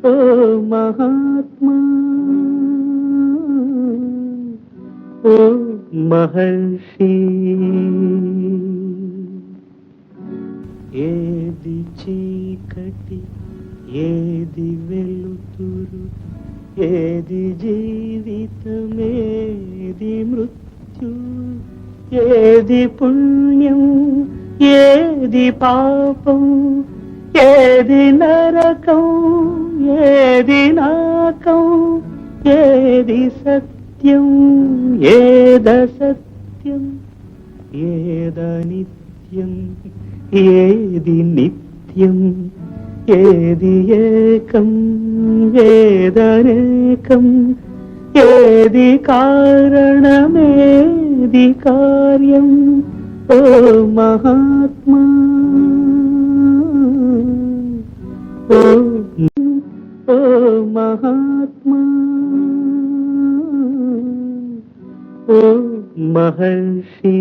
ఓ మహాత్మా, ఓ మహర్షి. ఏది చీకటి, ఏది వెలుతురు, ఏది జీవితమేది మృత్యు, ఏది పుణ్యం ఏది పాపం, ఏది నరకం ఏది నాకం, ఏది సత్యం ఏదసత్యం, ఏదనిత్యం ఏది నిత్యం, ఏది ఏకం ఏదనేకం, ఏది కారణమేది కార్యం. ఓ మహాత్మా, ఓ మహాత్మా, ఓ మహర్షి.